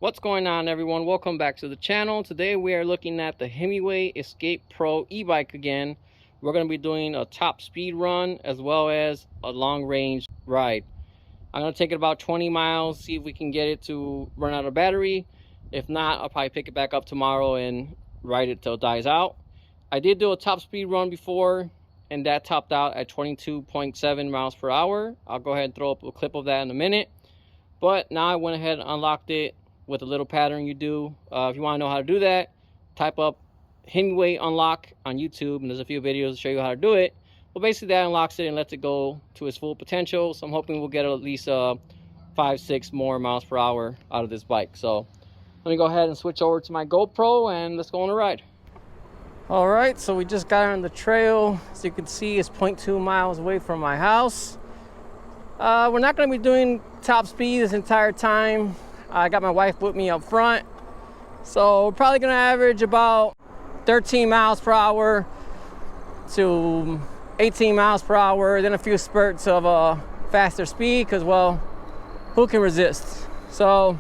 What's going on, everyone? Welcome back to the channel. Today we are looking at the Himiway Escape Pro e-bike again. We're going to be doing a top speed run as well as a long range ride. I'm going to take it about 20 miles, see if we can get it to run out of battery. If not, I'll probably pick it back up tomorrow and ride it till it dies out. I did do a top speed run before and that topped out at 22.7 miles per hour. I'll go ahead and throw up a clip of that in a minute. But now I went ahead and unlocked it with a little pattern you do. If you want to know how to do that, type up Himiway unlock on YouTube, and there's a few videos to show you how to do it. But basically that unlocks it and lets it go to its full potential. So I'm hoping we'll get at least 5-6 more miles per hour out of this bike. So let me go ahead and switch over to my GoPro and let's go on a ride. All right, so we just got on the trail. As you can see, it's 0.2 miles away from my house. We're not going to be doing top speed this entire time. I got my wife with me up front. So we're probably going to average about 13 miles per hour to 18 miles per hour, then a few spurts of faster speed because, well, who can resist? So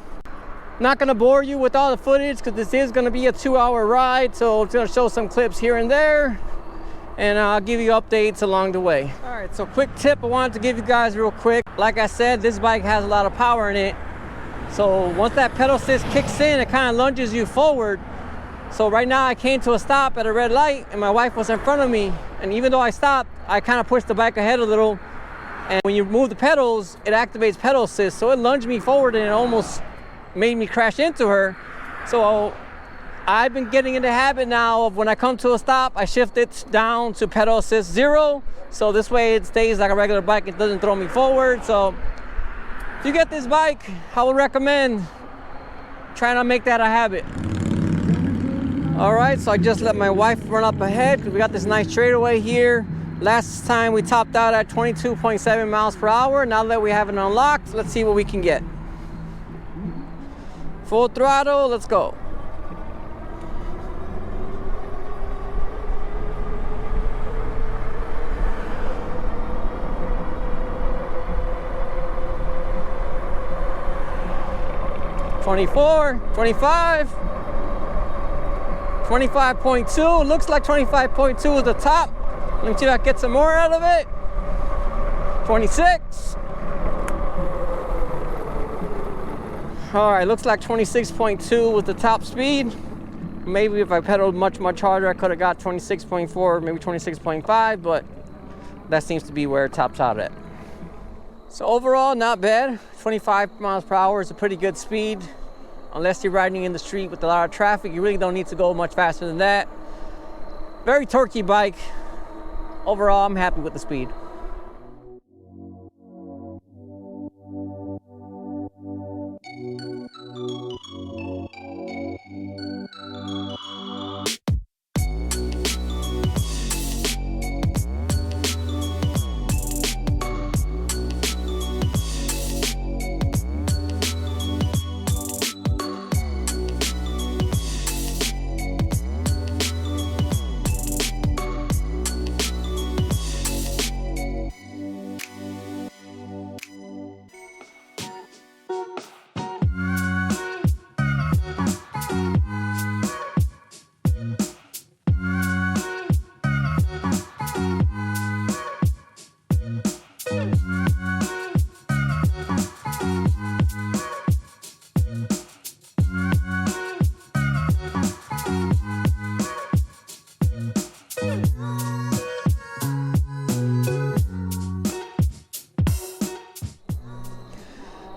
not going to bore you with all the footage because this is going to be a 2-hour ride. So it's going to show some clips here and there, and I'll give you updates along the way. All right, so quick tip I wanted to give you guys real quick. Like I said, this bike has a lot of power in it. So once that pedal assist kicks in, it kind of lunges you forward. So right now I came to a stop at a red light and my wife was in front of me. And even though I stopped, I kind of pushed the bike ahead a little. And when you move the pedals, it activates pedal assist. So it lunged me forward and it almost made me crash into her. So I've been getting in the habit now of when I come to a stop, I shift it down to pedal assist 0. So this way it stays like a regular bike. It doesn't throw me forward. So if you get this bike, I would recommend trying to make that a habit. All right, so I just let my wife run up ahead because we got this nice straightaway here. Last time we topped out at 22.7 miles per hour. Now that we have it unlocked, let's see what we can get. Full throttle, let's go. $24, $25, $25.2. Looks like $25.2 is the top. Let me see if I can get some more out of it. $26. All right, looks like $26.2 was the top speed. Maybe if I pedaled much harder, I could have got 26.4, maybe 26.5, but that seems to be where it tops out at. So overall, not bad. 25 miles per hour is a pretty good speed. Unless you're riding in the street with a lot of traffic, you really don't need to go much faster than that. Very torquey bike. Overall, I'm happy with the speed.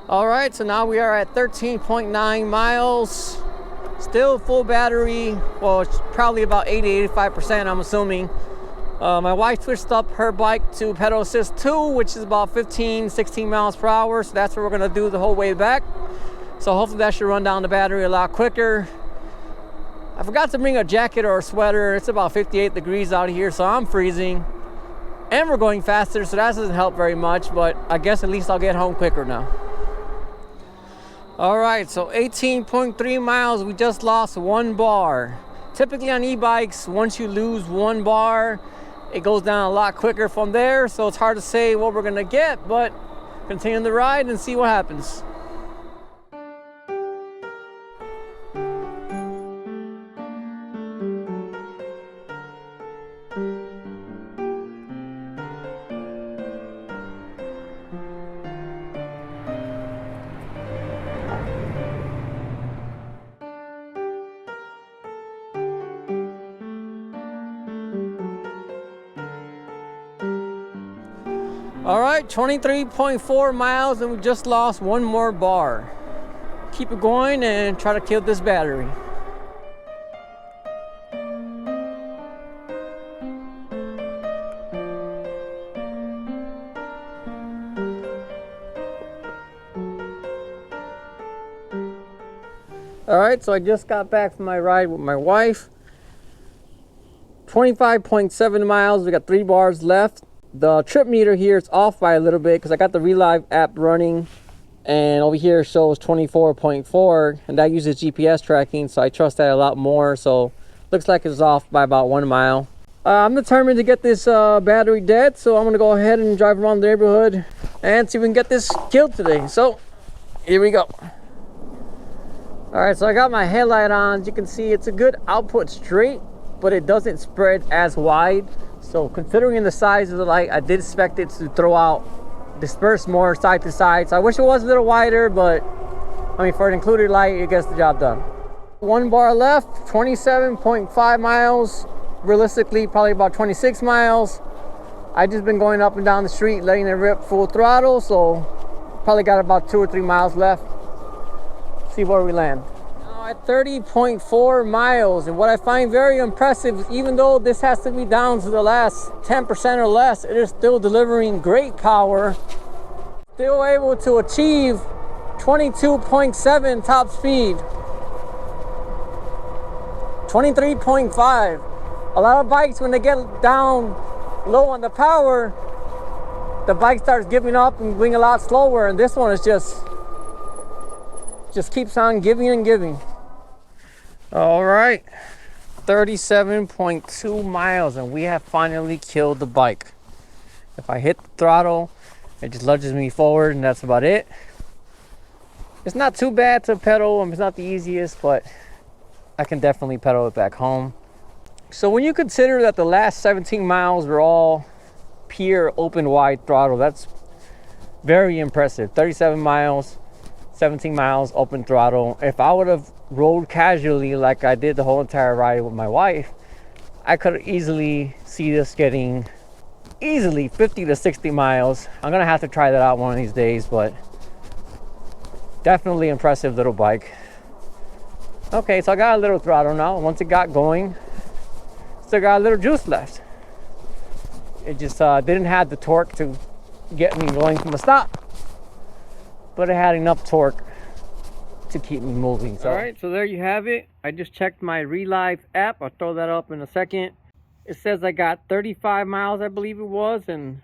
All right, so now we are at 13.9 miles. Still full battery. Well, it's probably about 80-85%, I'm assuming. My wife switched up her bike to pedal assist 2, which is about 15-16 miles per hour. So that's what we're gonna do the whole way back. So hopefully that should run down the battery a lot quicker. I forgot to bring a jacket or a sweater. It's about 58 degrees out here, so I'm freezing. And we're going faster, so that doesn't help very much, but I guess at least I'll get home quicker now. All right, so 18.3 miles, we just lost 1 bar. Typically on e-bikes, once you lose 1 bar, it goes down a lot quicker from there, so it's hard to say what we're gonna get, but continue the ride and see what happens. All right, 23.4 miles, and we just lost one more bar. Keep it going and try to kill this battery. All right, so I just got back from my ride with my wife. 25.7 miles, we got 3 bars left. The trip meter here is off by a little bit because I got the Relive app running, and over here shows 24.4, and that uses GPS tracking, so I trust that a lot more. So looks like it's off by about 1 mile. I'm determined to get this battery dead, so I'm gonna go ahead and drive around the neighborhood and see if we can get this killed today. So here we go. All right, so I got my headlight on. As you can see, it's a good output straight, but it doesn't spread as wide. So considering the size of the light, I did expect it to throw out, disperse more side to side. So I wish it was a little wider, but I mean, for an included light, it gets the job done. 1 bar left, 27.5 miles. Realistically, probably about 26 miles. I just been going up and down the street, letting it rip full throttle. So probably got about 2 or 3 miles left. See where we land. At 30.4 miles, and what I find very impressive is even though this has to be down to the last 10% or less, it is still delivering great power, still able to achieve 22.7 top speed, 23.5. A lot of bikes, when they get down low on the power, the bike starts giving up and going a lot slower, and this one is just keeps on giving and giving. All right, 37.2 miles, and we have finally killed the bike. If I hit the throttle, it just lunges me forward, and that's about it. It's not too bad to pedal. It's not the easiest, but I can definitely pedal it back home. So when you consider that the last 17 miles were all pure open wide throttle, that's very impressive. 37 miles, 17 miles open throttle. If I would have rode casually like I did the whole entire ride with my wife, I could easily see this getting 50 to 60 miles. I'm gonna have to try that out one of these days, but definitely impressive little bike. Okay, so I got a little throttle now. Once it got going, still got a little juice left. It just didn't have the torque to get me going from a stop, but it had enough torque to keep me moving. So. All right, so there you have it. I just checked my Relive app. I'll throw that up in a second. It says I got 35 miles, I believe it was, and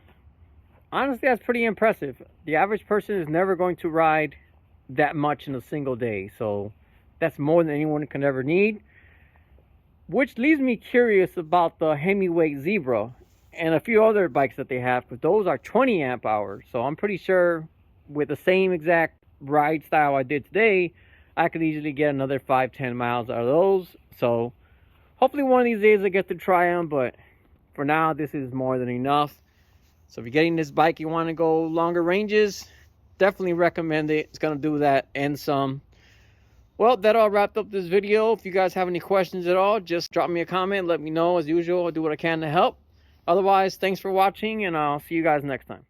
honestly, that's pretty impressive. The average person is never going to ride that much in a single day, so that's more than anyone can ever need. Which leaves me curious about the Himiway Zebra and a few other bikes that they have, because those are 20 amp hours. So I'm pretty sure with the same exact ride style I did today, I could easily get another 5-10 miles out of those. So hopefully one of these days I get to try them, but for now this is more than enough. So if you're getting this bike, you want to go longer ranges, definitely recommend it. It's going to do that and some. Well, that all wrapped up this video. If you guys have any questions at all, just drop me a comment, let me know. As usual, I'll do what I can to help. Otherwise, thanks for watching, and I'll see you guys next time.